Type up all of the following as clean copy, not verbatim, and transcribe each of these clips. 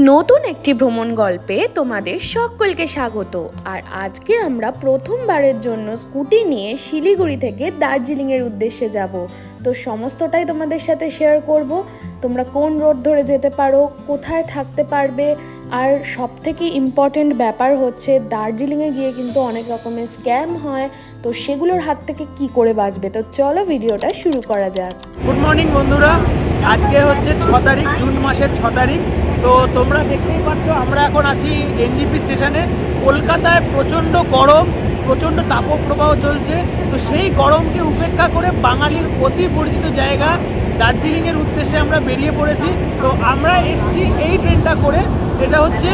নতুন একটি ভ্রমণ গল্পে তোমাদের সকলকে স্বাগত। আর আজকে আমরা প্রথমবারের জন্য স্কুটি নিয়ে শিলিগুড়ি থেকে দার্জিলিংয়ের উদ্দেশ্যে যাব। তো সমস্তটাই তোমাদের সাথে শেয়ার করব। তোমরা কোন রোড ধরে যেতে পারো, কোথায় থাকতে পারবে, আর সবথেকে ইম্পর্টেন্ট ব্যাপার হচ্ছে দার্জিলিংয়ে গিয়ে কিন্তু অনেক রকমের স্ক্যাম হয়, তো সেগুলোর হাত থেকে কি করে বাঁচবে। তো চলো ভিডিওটা শুরু করা যাক। গুড মর্নিং বন্ধুরা, আজকে হচ্ছে 6 তারিখ, জুন মাসের 6 তারিখ। তো তোমরা দেখতেই পাচ্ছ আমরা এখন আছি এনজিপি স্টেশনে। কলকাতায় প্রচণ্ড গরম, প্রচণ্ড তাপপ্রবাহ চলছে। তো সেই গরমকে উপেক্ষা করে বাঙালির অতি পরিচিত জায়গা দার্জিলিংয়ের উদ্দেশ্যে আমরা বেরিয়ে পড়েছি। তো আমরা এসছি এই ট্রেনটা করে, এটা হচ্ছে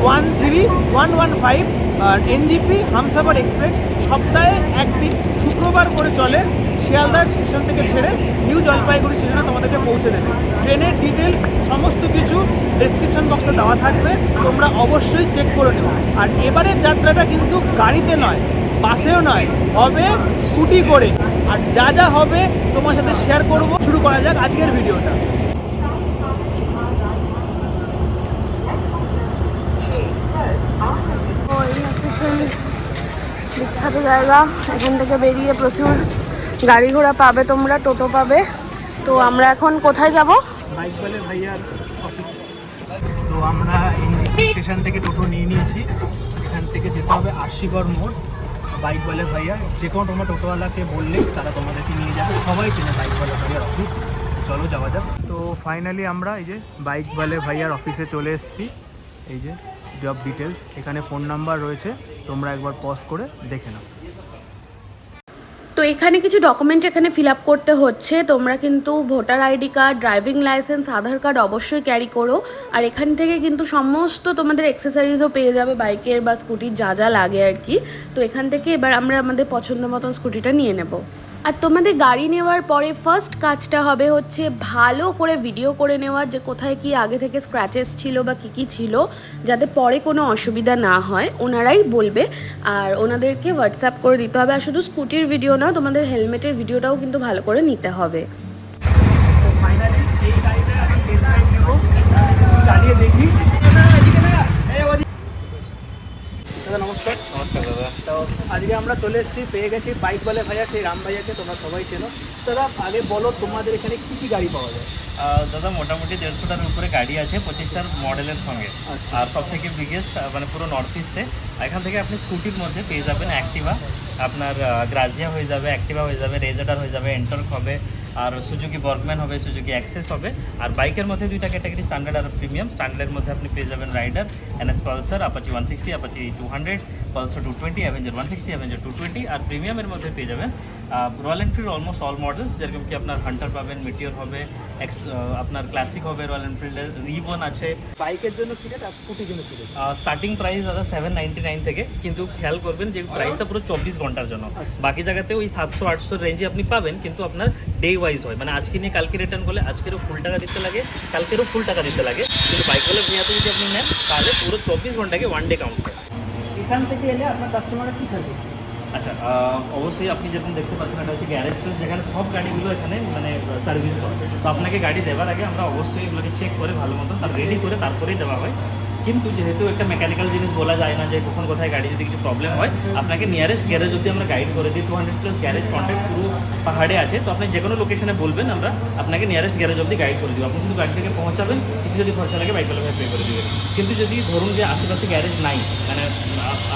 13115 আর এনজিপি হামসাফার এক্সপ্রেস। সপ্তাহে একদিন শুক্রবার করে চলে। শিয়ালদার স্টেশন থেকে ছেড়ে নিউ জলপাইগুড়ি স্টেশনে তোমাদেরকে পৌঁছে দেবে। ট্রেনের ডিটেল সমস্ত কিছু ডেসক্রিপশন বক্সে দেওয়া থাকবে, তোমরা অবশ্যই চেক করে নেও। আর এবারের যাত্রাটা কিন্তু গাড়িতে নয়, বাসেও নয়, হবে স্কুটি করে। আর যা যা হবে তোমার সাথে শেয়ার করব। শুরু করা যাক আজকের ভিডিওটা। বিখ্যাত জায়গা, এখান থেকে বেরিয়ে প্রচুর গাড়ি ঘোড়া পাবে, তোমরা টোটো পাবে। তো আমরা এখন কোথায় যাব? বাইক বলে ভাইয়ার অফিস। তো আমরা এনজিপি স্টেশন থেকে টোটো নিয়ে নিয়েছি। এখান থেকে যেতে হবে আরশিগড় মোড়। বাইক বলে ভাইয়া, যে কোনো তোমরা টোটোওয়ালাকে বললে তারা তোমাদেরকে নিয়ে যাবে। সবাই চেনে বাইক বলে ভাইয়ার অফিস। চলো যাওয়া যাক। তো ফাইনালি আমরা এই যে বাইক বলে ভাইয়ার অফিসে চলে এসেছি। এই যে জব ডিটেলস, এখানে ফোন নাম্বার রয়েছে, তোমরা একবার পজ করে দেখে নাও। তো এখানে কিছু ডকুমেন্ট এখানে ফিল আপ করতে হচ্ছে। তোমরা কিন্তু voter ID card, driving licence, Aadhaar card অবশ্যই ক্যারি করো। আর এখান থেকে কিন্তু সমস্ত তোমাদের অ্যাক্সেসরিজও পেয়ে যাবে, বাইকের বা স্কুটির যা যা লাগে আর কি। তো এখান থেকে এবার আমরা আমাদের পছন্দ মতন স্কুটিটা নিয়ে নেব। আর তোমাদের গাড়ি নেওয়ার পরে ফার্স্ট কাজটা হবে হচ্ছে ভালো করে ভিডিও করে নেওয়া, যে কোথায় কি আগে থেকে স্ক্র্যাচেস ছিল বা কী ছিল, যাতে পরে কোনো অসুবিধা না হয়। ওনারাই বলবে আর ওনাদেরকে হোয়াটসঅ্যাপ করে দিতে হবে। আর শুধু স্কুটির ভিডিও না, তোমাদের হেলমেটের ভিডিওটাও কিন্তু ভালো করে নিতে হবে। তো ফাইনালি এই গাড়িটা আমি টেস্ট ড্রাইভ নেব, চালিয়ে দেখি। দাদা নমস্কার। নমস্কার দাদা। তো আজকে আমরা চলে এসেছি, পেয়ে গেছি বাইক বলে ভাইয়া, সেই রাম ভাইয়াকে তোমরা সবাই চেনো। দাদা আগে বলো তোমাদের এখানে কী কী গাড়ি পাওয়া যায়? দাদা মোটামুটি 150টার উপরে গাড়ি আছে 25টার মডেলের সঙ্গে। আর সব থেকে বিগেস্ট মানে পুরো নর্থ ইস্টে। এখান থেকে আপনি স্কুটির মধ্যে পেয়ে যাবেন অ্যাক্টিভা, আপনার গ্রাজিয়া হয়ে যাবে, অ্যাক্টিভা হয়ে যাবে, রেজার হয়ে যাবে, এন্টর্ক হবে, আর সুজুকি বর্কম্যান হবে, সুজুকি অ্যাক্সেস হবে। আর বাইকের মধ্যে দুইটা ক্যাটাগরি, স্ট্যান্ডার্ড আর প্রিমিয়াম। স্ট্যান্ডার্ডের মধ্যে আপনি পেয়ে যাবেন Raider, NS Pulsar, Apache 160, Apache 200, Pulsar 220, Avenger 160, Avenger 220। আর প্রিমিয়ামের মধ্যে পেয়ে যাবেন Royal Enfield almost all models, যেরকম কি আপনার হান্টার পাবেন, মিটিওর হবে, আপনার ক্লাসিক হবে, রয়্যাল এনফিল্ডের রিবন আছে। বাইকের জন্য কী রেট আর স্কুটির জন্য কী রেট? স্টার্টিং প্রাইস দাদা 799 থেকে, কিন্তু খেয়াল করবেন যে প্রাইসটা পুরো 24 ঘন্টার জন্য। বাকি জায়গাতে ওই 700-800 রেঞ্জে আপনি পাবেন, কিন্তু আপনার ডে ওয়াইজ হয়, মানে আজকে নিয়ে কালকে রিটার্ন করলে আজকেরও ফুল টাকা দিতে লাগে, কালকেরও ফুল টাকা দিতে লাগে। কিন্তু বাইকওয়ালা ভুঁইয়াতে যদি আপনি নেন তাহলে পুরো 24 ঘন্টাকে ওয়ান ডে কাউন্ট করে। এখান থেকে এলে আপনার কাস্টমারের কী সার্ভিস? আচ্ছা, অবশ্যই আপনি যেরকম দেখতে পাচ্ছেন, এটা হচ্ছে গ্যারেজ প্লেস, যেখানে সব গাড়িগুলো এখানে মানে সার্ভিস করে। তো আপনাকে গাড়ি দেওয়ার আগে আমরা অবশ্যই এগুলোকে চেক করে ভালো মতো তার রেডি করে তারপরেই দেওয়া হয়। কিন্তু যেহেতু একটা মেকানিক্যাল জিনিস বলা যায় না যে কখন কোথায় গাড়ি যদি কিছু প্রবলেম হয়, আপনাকে নিয়ারেস্ট গ্যারেজ অবধি আমরা গাইড করে দিই। 200+ গ্যারেজ কন্ট্যাক্ট পুরো পাহাড়ে আছে। তো আপনি যে কোনো লোকেশনে বলবেন, আমরা আপনাকে নিয়ারেস্ট গ্যারেজ অবধি গাইড করে দিব। আপনি শুধু গাড়ি থেকে পৌঁছাবেন, কিছু যদি খরচা লাগে বাইক ভাবে পে করে দেবেন। কিন্তু যদি ধরুন যে আশেপাশে গ্যারেজ নাই, মানে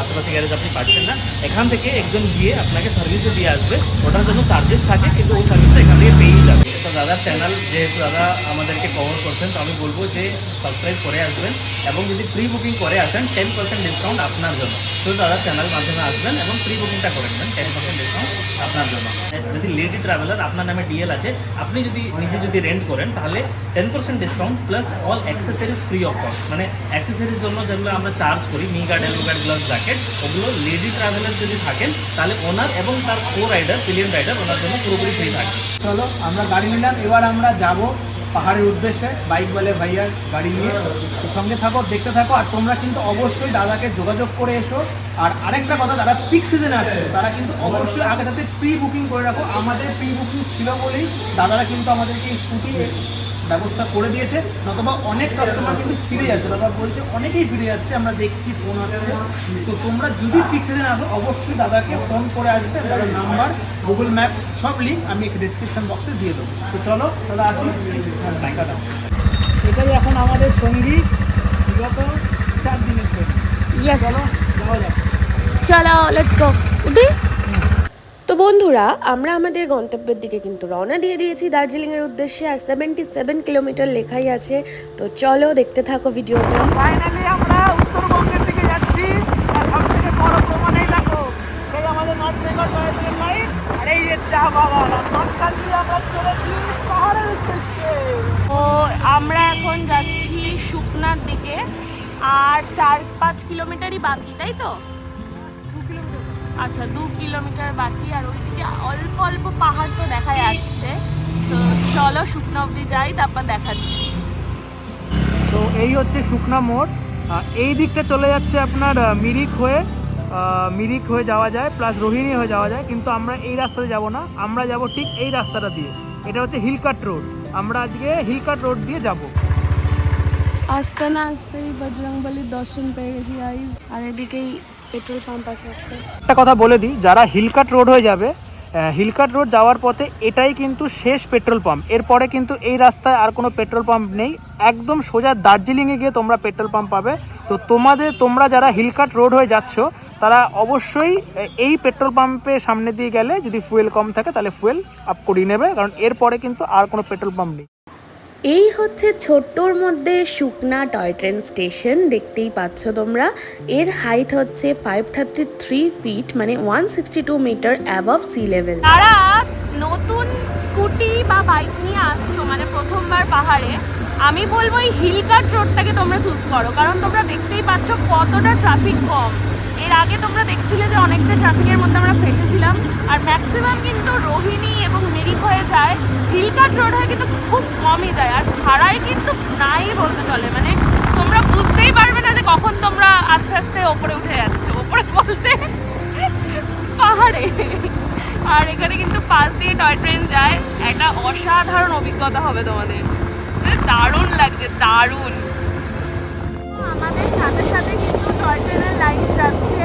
আশেপাশে গ্যারেজ আপনি পাচ্ছেন না, এখান থেকে একজন গিয়ে আপনাকে সার্ভিসও দিয়ে আসবে। ওটার জন্য চার্জেস থাকে, কিন্তু ওই সার্ভিসটা এখান থেকে পেয়েই যাবে। তো দাদার চ্যানেল যেহেতু দাদা আমাদেরকে কভার করছেন, তো আমি বলবো যে সাবস্ক্রাইব করে আসবেন, এবং যদি প্রি বুকিং করে আসেন 10% ডিসকাউন্ট আপনার জন্য। তো দাদার চ্যানেল মাধ্যমে আসবেন এবং প্রি বুকিংটা করে নেবেন, 10% ডিসকাউন্ট আপনার জন্য। যদি লেডি ট্রাভেলার, আপনার নামে ডিএল আছে, আপনি যদি নিজে যদি রেন্ট করেন, তাহলে 10% discount plus all accessories free of cost. মানে অ্যাক্সেসরিজ জন্য যেগুলো আমরা চার্জ করি, নি গার্ড, এলো গার্ড, গ্লাভস, জ্যাকেট, ওগুলো লেডি ট্রাভেলার যদি থাকেন তাহলে ওনার এবং তার কো রাইডার, পিলিয়ন রাইডার, ওনার জন্য পুরোপুরি ফ্রি থাকে। চলো আমরা গাড়ি নিলাম, এবার আমরা যাব পাহাড়ের উদ্দেশ্যে বাইক বলে ভাইয়ার গাড়ি নিয়ে। তো সঙ্গে থাকো, দেখতে থাকো। আর তোমরা কিন্তু অবশ্যই দাদাকে যোগাযোগ করে এসো। আর আরেকটা কথা, যারা পিক সিজনে আসছে তারা কিন্তু অবশ্যই আগে থাকতে প্রি বুকিং করে রাখো। আমাদের প্রি বুকিং ছিল বলেই দাদারা কিন্তু আমাদেরকে স্কুটি ব্যবস্থা করে দিয়েছে, নতুবা অনেক কাস্টমার কিন্তু ফিরে যাচ্ছে, দাদা বলছে অনেকেই ফিরে যাচ্ছে, আমরা দেখছি ফোন আসছে। তো তোমরা যদি পিক সিজনে আসো অবশ্যই দাদাকে ফোন করে আসবে, দাদার নাম্বার, গুগল ম্যাপ সব লিঙ্ক আমি ডিসক্রিপশন বক্সে দিয়ে দেবো। তো চলো দাদা আসি, টাকা এটাই এখন আমাদের সঙ্গী বিগত 4 দিনের জন্য। ইয়েস, চলো যাওয়া যাক। চলো লেটস গো। উঠি। তো বন্ধুরা, আমরা আমাদের গন্তব্যের দিকে কিন্তু রওনা দিয়ে দিয়েছি দার্জিলিংয়ের উদ্দেশ্যে, আর 77 কিলোমিটার লেখাই আছে। তো চলো দেখতে থাকো ভিডিওটা। ফাইনালি আমরা উত্তরবঙ্গের দিকে যাচ্ছি, আর সবথেকে বড় প্রমাণেই দেখো এই আমাদের north Bengal toy train line, আর এই যে চা বাগান, আর মাঝখান দিয়ে আমরা চলেছি পাহাড়ের উদ্দেশ্যে। তো আমরা এখন যাচ্ছি শুকনার দিকে, আর 4-5 কিলোমিটারই বাকি, তাই তো? 2 কিলোমিটার। আচ্ছা, 2 কিলোমিটার বাকি, আর ওইদিকে অল্প অল্প পাহাড় তো দেখা যাচ্ছে। তো চলো শুকনা অবধি যাই, তারপর দেখাচ্ছি। তো এই হচ্ছে শুকনা মোড়, এই দিকটা চলে যাচ্ছে আপনার মিরিক হয়ে যাওয়া যায়, প্লাস রোহিণী হয়ে যাওয়া যায়, কিন্তু আমরা এই রাস্তাতে যাব না, আমরা যাব ঠিক এই রাস্তাটা দিয়ে। এটা হচ্ছে হিলকাট রোড, আমরা আজকে হিলকাট রোড দিয়ে যাব। আসতে না আসতেই বজরংবলির দর্শন পেয়ে গেছি গাইস, আর এদিকেই পেট্রোল পাম্প আছে একটা। একটা কথা বলে দিই, যারা হিলকাট রোড হয়ে যাবে, হিলকাট রোড যাওয়ার পথে এটাই কিন্তু শেষ পেট্রোল পাম্প, এরপরে কিন্তু এই রাস্তায় আর কোনো পেট্রোল পাম্প নেই, একদম সোজা দার্জিলিংয়ে গিয়ে তোমরা পেট্রোল পাম্প পাবে। তো তোমরা যারা হিলকাট রোড হয়ে যাচ্ছ তারা অবশ্যই এই পেট্রোল পাম্পের সামনে দিয়ে গেলে যদি ফুয়েল কম থাকে তাহলে ফুয়েল আপ করিয়ে নেবে, কারণ এরপরে কিন্তু আর কোনো পেট্রোল পাম্প নেই। এই হচ্ছে ছোট্টর মধ্যে শুকনা টয় ট্রেন স্টেশন, দেখতেই পাচ্ছ তোমরা। এর হাইট হচ্ছে 533 ফিট, মানে 162 মিটার অ্যাবভ সি লেভেল। তারা নতুন স্কুটি বা বাইক নিয়ে আসছো, মানে প্রথমবার পাহাড়ে, আমি বলবো এই হিলকাট রোডটাকে তোমরা চুজ করো, কারণ তোমরা দেখতেই পাচ্ছ কতটা ট্রাফিক কম। এর আগে তোমরা দেখছিলে যে অনেকটা ট্রাফিকের মধ্যে আমরা ফেসেছিলাম, আর ম্যাক্সিমাম কিন্তু রোহিণী এবং মিরিক হয়ে যায়, হিলকাট রোড হয়ে কিন্তু খুব কমই যায়, আর ভাড়ায় কিন্তু নাই বলতে চলে, মানে তোমরা বুঝতেই পারবে না যে কখন তোমরা আস্তে আস্তে ওপরে উঠে যাচ্ছ, ওপরে বলতে পাহাড়ে। আর এখানে কিন্তু পাশ দিয়ে টয় ট্রেন যায়, একটা অসাধারণ অভিজ্ঞতা হবে তোমাদের, দারুণ লাগছে, দারুণ। আমাদের সাথে সাথে কিন্তু টয় ট্রেনের লাইন যাচ্ছে,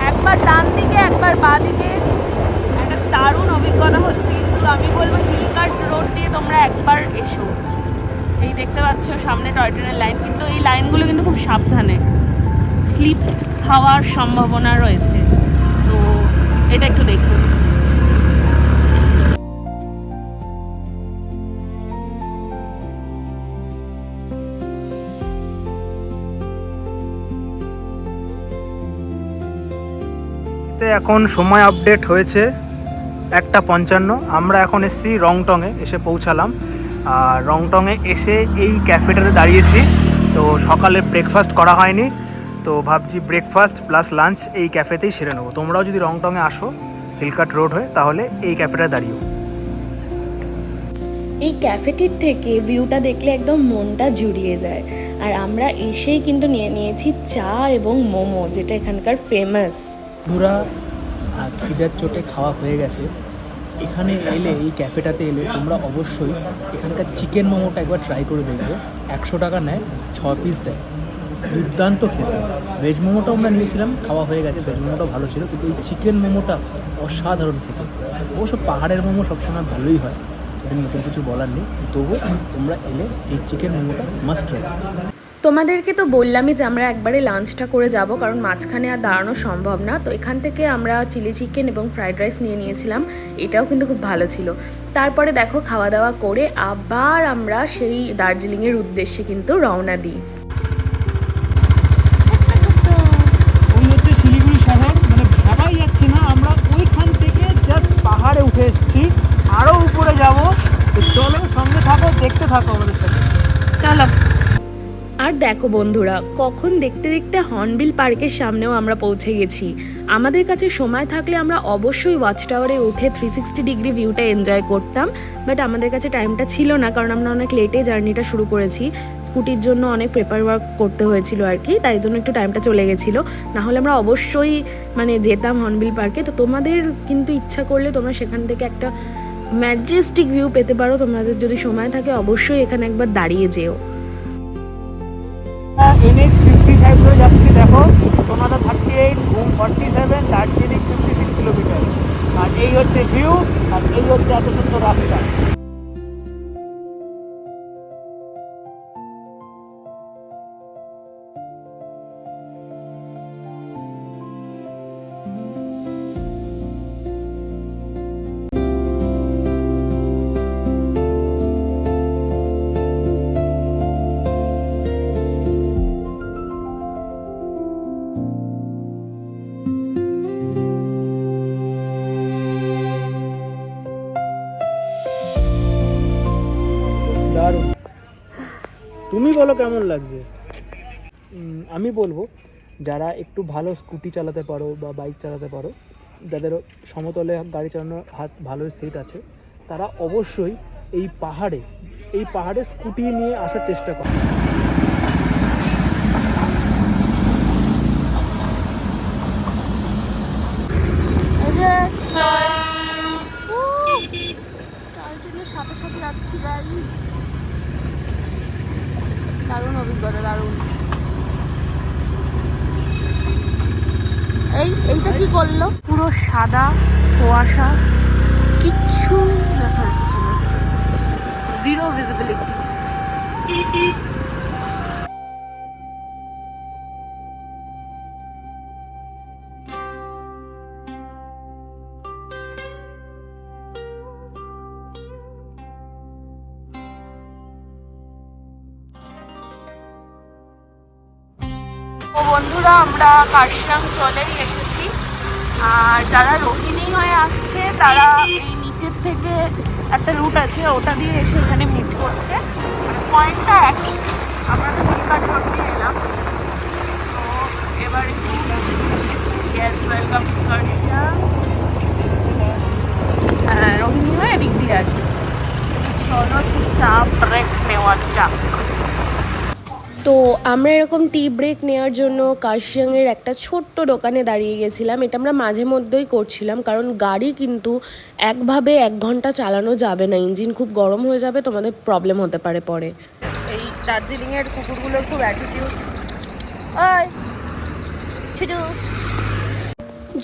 একবার ডান দিকে একবার বাঁ দিকে, একটা দারুণ অভিজ্ঞতা হচ্ছে। কিন্তু আমি বলবো হিলকাট রোড দিয়ে তোমরা একবার এসো। এই দেখতে পাচ্ছ সামনে টয় ট্রেনের লাইন, কিন্তু এই লাইনগুলো কিন্তু খুব সাবধানে, স্লিপ খাওয়ার সম্ভাবনা রয়েছে, তো এটা একটু দেখুন। এখন সময় আপডেট হয়েছে 1:55, আমরা এখন এসেছি রংটংয়ে, এসে পৌঁছালাম। আর রংটংয়ে এসে এই ক্যাফেটাতে দাঁড়িয়েছি। তো সকালে ব্রেকফাস্ট করা হয়নি, তো ভাবছি ব্রেকফাস্ট প্লাস লাঞ্চ এই ক্যাফেতেই সেরে নেবো। তোমরাও যদি রংটংয়ে আসো হিলকাট রোড হয়ে, তাহলে এই ক্যাফেটায় দাঁড়িয়েও। এই ক্যাফেটির থেকে ভিউটা দেখলে একদম মনটা জুড়িয়ে যায়। আর আমরা এসেই কিন্তু নিয়ে নিয়েছি চা এবং মোমো, যেটা এখানকার ফেমাস। পুরা খিদার চোটে খাওয়া হয়ে গেছে। এখানে এলে, এই ক্যাফেটাতে এলে তোমরা অবশ্যই এখানকার চিকেন মোমোটা একবার ট্রাই করে দেখবে। 100 টাকা নেয়, 6 পিস দেয়, দুর্দান্ত খেতে। ভেজ মোমোটাও আমরা নিয়েছিলাম, খাওয়া হয়ে গেছে, ভেজ মোমোটাও ভালো ছিল, কিন্তু এই চিকেন মোমোটা অসাধারণ খেতে। অবশ্য পাহাড়ের মোমো সবসময় ভালোই হয়, নতুন কিছু বলার নেই, তবুও তোমরা এলে এই চিকেন মোমোটা মাস্ট ট্রাই। তোমাদেরকে তো বললামই যে আমরা একবারে লাঞ্চটা করে যাব, কারণ মাঝখানে আর দাঁড়ানো সম্ভব না। তো এখান থেকে আমরা চিলি চিকেন এবং ফ্রাইড রাইস নিয়ে নিয়েছিলাম, এটাও কিন্তু খুব ভালো ছিল। তারপরে দেখো খাওয়া দাওয়া করে আবার আমরা সেই দার্জিলিংয়ের উদ্দেশ্যে কিন্তু রওনা দিই। ওই হচ্ছে শিলিগুড়ি শহর, মানে ভাবাই যাচ্ছে না আমরা ওইখান থেকে জাস্ট পাহাড়ে উঠে এসেছি, আরও উপরে যাব। তো চলো সঙ্গে থাকো, দেখতে থাকো আমাদের সাথে, চলো। আর দেখো বন্ধুরা, কখন দেখতে দেখতে হর্নবিল পার্কের সামনেও আমরা পৌঁছে গেছি। আমাদের কাছে সময় থাকলে আমরা অবশ্যই ওয়াচ টাওয়ারে উঠে 360 ডিগ্রি ভিউটা এনজয় করতাম, বাট আমাদের কাছে টাইমটা ছিল না, কারণ আমরা অনেক লেটে জার্নিটা শুরু করেছি। স্কুটির জন্য অনেক পেপার ওয়ার্ক করতে হয়েছিল আর কি, তাই জন্য একটু টাইমটা চলে গেছিলো। নাহলে আমরা অবশ্যই যেতাম হর্নবিল পার্কে। তো তোমাদের কিন্তু ইচ্ছা করলে তোমরা সেখান থেকে একটা ম্যাজেস্টিক ভিউ পেতে পারো। তোমাদের যদি সময় থাকে অবশ্যই এখানে একবার দাঁড়িয়ে যেও। NH 55 ধরে যাচ্ছি, দেখো তোমাদের 38, ঘুম 47, দার্জিলিং 56 কিলোমিটার। আর এই হচ্ছে ভিউ, আর এই হচ্ছে এত সুন্দর রাস্তা। দারুণ। তুমি বলো কেমন লাগছে? আমি বলবো যারা একটু ভালো স্কুটি চালাতে পারো বা বাইক চালাতে পারো, যাদের সমতলে গাড়ি চালানোর হাত ভালো সেট আছে, তারা অবশ্যই এই পাহাড়ে স্কুটি নিয়ে আসার চেষ্টা করে। সাথে সাথে যাচ্ছি গাইস, দারুণ অভিজ্ঞতা, দারুণ। এইটা কি করলো, পুরো সাদা কুয়াশা, কিচ্ছু দেখা যাচ্ছে না, জিরো ভিজিবিলিটি। ও বন্ধুরা, আমরা কার্শিয়াং চলেই এসেছি। আর যারা রোহিণী হয়ে আসছে তারা এই নিচের থেকে একটা রুট আছে, ওটা দিয়ে এসে এখানে মিট করছে। মানে পয়েন্টটা একই। আমরা তো হিলকাট রোড দিয়ে এলাম, তো এবার একটু ইয়েস ওয়েলকাম টু কার্শিয়াং। হ্যাঁ, রোহিণী হয়ে এদিক দিয়ে আসি। চলো চা ব্রেক নেওয়া যাক। তো আমরা এরকম টি ব্রেক নেওয়ার জন্য কার্শিয়াংয়ের একটা ছোট্ট দোকানে দাঁড়িয়ে গেছিলাম। এটা আমরা মাঝে মধ্যেই করছিলাম, কারণ গাড়ি কিন্তু একভাবে 1 ঘন্টা চালানো যাবে না, ইঞ্জিন খুব গরম হয়ে যাবে, তোমাদের প্রবলেম হতে পারে পরে। এই দার্জিলিংয়ের কুকুরগুলোর খুব অ্যাটিটিউড।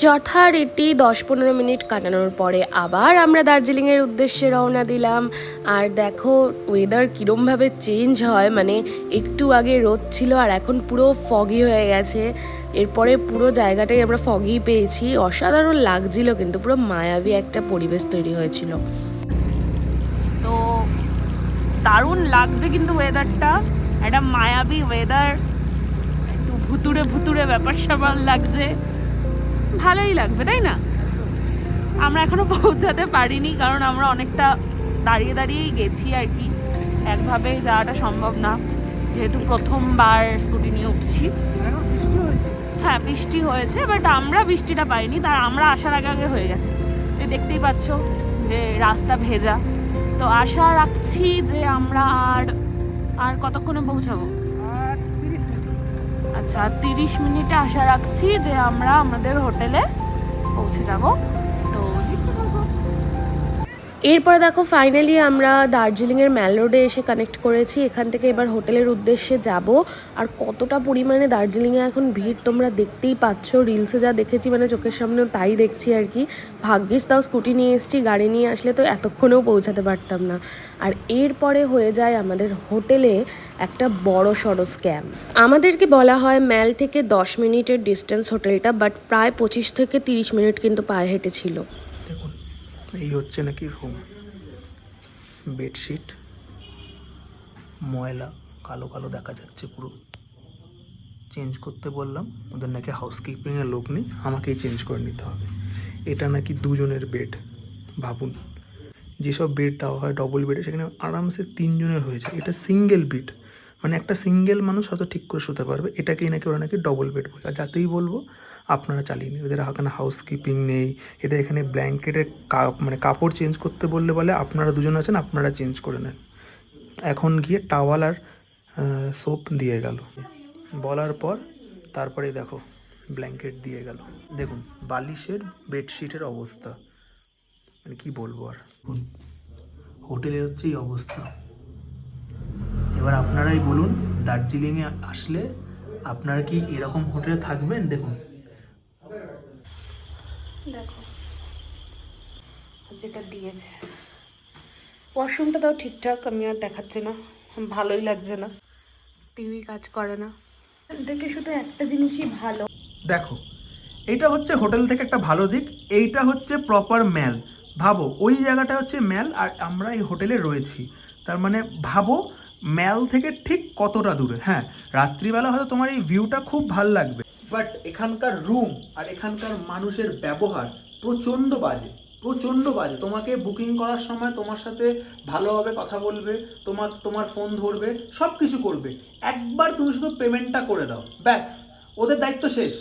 যথারীতি 10-15 মিনিট কাটানোর পরে আবার আমরা দার্জিলিংয়ের উদ্দেশ্যে রওনা দিলাম। আর দেখো ওয়েদার কীরমভাবে চেঞ্জ হয়, মানে একটু আগে রোদ ছিল আর এখন পুরো ফগি হয়ে গেছে। এরপরে পুরো জায়গাটাই আমরা ফগি পেয়েছি, অসাধারণ লাগছিল, কিন্তু পুরো মায়াবী একটা পরিবেশ তৈরি হয়েছিল। তো দারুণ লাগছে কিন্তু ওয়েদারটা, একটা মায়াবী ওয়েদার, একটু ভুতুড়ে ভুতুড়ে ব্যাপার স্যাপার লাগছে, ভালোই লাগবে তাই না? আমরা এখনো পৌঁছাতে পারিনি, কারণ আমরা অনেকটা দাঁড়িয়ে দাঁড়িয়েই গেছি আর কি, একভাবে যাওয়াটা সম্ভব না, যেহেতু প্রথমবার স্কুটি নিয়ে উঠছি। হ্যাঁ, বৃষ্টি হয়েছে, বাট আমরা বৃষ্টিটা পাইনি, তার আমরা আসার আগে আগে হয়ে গেছে। এই দেখতেই পাচ্ছ যে রাস্তা ভেজা। তো আশা রাখছি যে আমরা আর কতক্ষণে পৌঁছাবো? আচ্ছা, 30 মিনিটে আশা রাখছি যে আমরা আমাদের হোটেলে পৌঁছে যাব। তো এরপরে দেখো ফাইনালি আমরা দার্জিলিংয়ের ম্যাল রোডে এসে কানেক্ট করেছি। এখান থেকে এবার হোটেলের উদ্দেশ্যে যাব। আর কতটা পরিমাণে দার্জিলিংয়ে এখন ভিড় তোমরা দেখতেই পাচ্ছ, রিলসে যা দেখেছি মানে চোখের সামনেও তাই দেখছি আর কি। ভাগ্যিস তাও স্কুটি নিয়ে এসেছি, গাড়ি নিয়ে আসলে তো এতক্ষণেও পৌঁছাতে পারতাম না। আর এরপরে হয়ে যায় আমাদের হোটেলে একটা বড় সড়ো স্ক্যাম। আমাদেরকে বলা হয় ম্যাল থেকে 10 মিনিটের ডিস্টেন্স হোটেলটা, বাট প্রায় 25 থেকে 30 মিনিট কিন্তু পায়ে হেঁটে ছিল। দেখুন, এই হচ্ছে নাকি রুম। বেডশিট ময়লা, কালো কালো দেখা যাচ্ছে পুরো। চেঞ্জ করতে বললাম, ওদের নাকি হাউসকিপিংয়ের লোক নেই, আমাকেই চেঞ্জ করে নিতে হবে। এটা নাকি 2 জনের বেড। ভাবুন, যেসব বেড দেওয়া হয় ডবল বেডে, সেখানে আরামসে 3 জনের হয়ে যায়। এটা সিঙ্গেল বেড, মানে একটা সিঙ্গেল মানুষ হয়তো ঠিক করে শুতে পারবে, এটাকেই নাকি ওরা নাকি ডবল বেড বলে। আর যাতেই বলবো আপনারা চালিয়ে নিন, এদের এখানে হাউসকিপিং নেই, এদের এখানে ব্ল্যাঙ্কেটের মানে কাপড় চেঞ্জ করতে বললে বলে আপনারা 2জন আছেন, আপনারা চেঞ্জ করে নেন। এখন গিয়ে টাওয়াল আর সোপ দিয়ে গেল, বলার পর তারপরে দেখো ব্ল্যাঙ্কেট দিয়ে গেল। দেখুন বালিশের বেডশিটের অবস্থা, মানে কি বলবো আর। হোটেলের হচ্ছে এই অবস্থা। এবার আপনারাই বলুন, দার্জিলিংয়ে আসলে আপনারা কি এরকম হোটেলে থাকবেন? দেখুন দেখো যেটা দিয়েছে, ওয়াশরুমটা তাও ঠিকঠাক, আমি আর দেখাচ্ছি না, ভালোই লাগছে না, টিভি কাজ করে না। দেখে শুধু একটা জিনিসই ভালো, দেখো এইটা হচ্ছে হোটেল থেকে একটা ভালো দিক, এইটা হচ্ছে প্রপার ম্যাল। ভাবো ওই জায়গাটা হচ্ছে ম্যাল আর আমরা এই হোটেলে রয়েছি, তার মানে ভাবো ম্যাল থেকে ঠিক কতটা দূরে। হ্যাঁ, রাত্রিবেলা হয়তো তোমার এই ভিউটা খুব ভাল লাগবে, বাট এখানকার রুম আর এখানকার মানুষের ব্যবহার প্রচণ্ড বাজে, প্রচণ্ড বাজে। তোমাকে বুকিং করার সময় তোমার সাথে ভালোভাবে কথা বলবে, তোমার ফোন ধরবে, সব কিছু করবে, একবার তুমি শুধু পেমেন্টটা করে দাও, ব্যাস ওদের দায়িত্ব শেষ।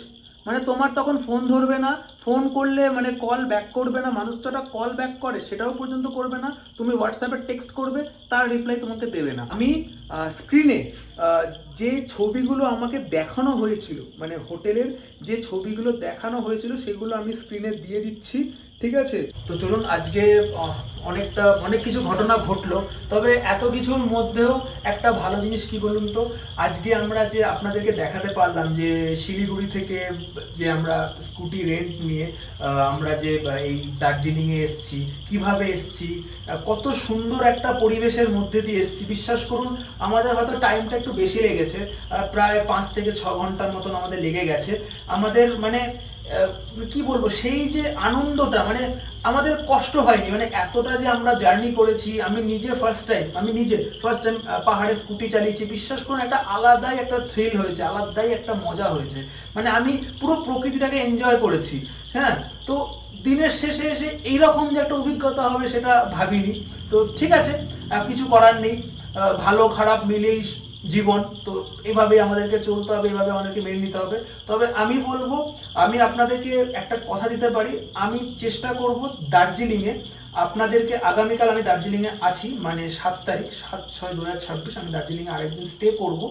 মানে তোমার তখন ফোন ধরবে না, ফোন করলে মানে কল ব্যাক করবে না, মানুষ তো একটা কল ব্যাক করে সেটাও পর্যন্ত করবে না, তুমি হোয়াটসঅ্যাপে টেক্সট করবে তার রিপ্লাই তোমাকে দেবে না। আমি স্ক্রিনে যে ছবিগুলো আমাকে দেখানো হয়েছিল, মানে হোটেলের যে ছবিগুলো দেখানো হয়েছিল সেগুলো আমি স্ক্রিনে দিয়ে দিচ্ছি, ঠিক আছে? তো চলুন, আজকে অনেক কিছু ঘটনা ঘটলো, তবে এত কিছুর মধ্যেও একটা ভালো জিনিস কি বলুন তো, আজকে আমরা যে আপনাদেরকে দেখাতে পারলাম যে শিলিগুড়ি থেকে যে আমরা স্কুটি রেন্ট নিয়ে আমরা যে এই দার্জিলিংয়ে এসেছি, কিভাবে এসেছি, কত সুন্দর একটা পরিবেশের মধ্যে দিয়ে এসেছি। বিশ্বাস করুন আমাদের হয়তো টাইমটা একটু বেশি লেগেছে, প্রায় 5 থেকে 6 ঘন্টার মতন আমাদের লেগে গেছে। আমাদের মানে কি বলবো, সেই যে আনন্দটা, মানে আমাদের কষ্ট হয়নি, মানে এতটা যে আমরা জার্নি করেছি। আমি নিজে ফার্স্ট টাইম পাহাড়ে স্কুটি চালিয়েছি। বিশ্বাস করুন একটা আলাদাই একটা থ্রিল হয়েছে, আলাদাই একটা মজা হয়েছে, মানে আমি পুরো প্রকৃতিটাকে এনজয় করেছি। হ্যাঁ, তো দিনের শেষে এসে এইরকম যে একটা অভিজ্ঞতা হবে সেটা ভাবিনি। তো ঠিক আছে, কিছু করার নেই, ভালো খারাপ মিলেই জীবন, তো এভাবে আমাদেরকে চলতে হবে, এভাবে আমাদেরকে মেনে নিতে হবে। তবে আমি বলবো, আমি আপনাদেরকে একটা কথা দিতে পারি, আমি চেষ্টা করব দার্জিলিংয়ে আপনাদেরকে, আগামীকাল আমি দার্জিলিংয়ে আছি, মানে 7 তারিখ 7/6/2026 আমি দার্জিলিংয়ে আরেকদিন স্টে করব।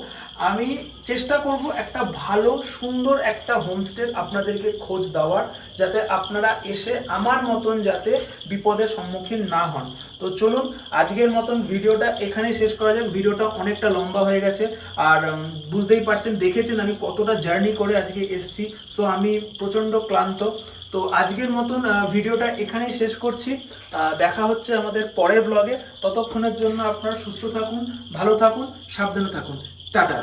আমি চেষ্টা করব একটা ভালো সুন্দর একটা হোমস্টে আপনাদেরকে খোঁজ দেওয়ার, যাতে আপনারা এসে আমার মতন যাতে বিপদের সম্মুখীন না হন। তো চলুন আজকের মতন ভিডিওটা এখানেই শেষ করা যাক। ভিডিওটা অনেকটা লম্বা হয়ে গেছে, আর বুঝতেই পারছেন, দেখেছেন আমি কতটা জার্নি করে আজকে এসেছি। সো আমি প্রচণ্ড ক্লান্ত। তো আজকের মতন ভিডিওটা এখানেই শেষ করছি। দেখা হচ্ছে আমাদের পরের ব্লগে। ততক্ষণের জন্য আপনারা সুস্থ থাকুন, ভালো থাকুন, সাবধানে থাকুন। টাটা।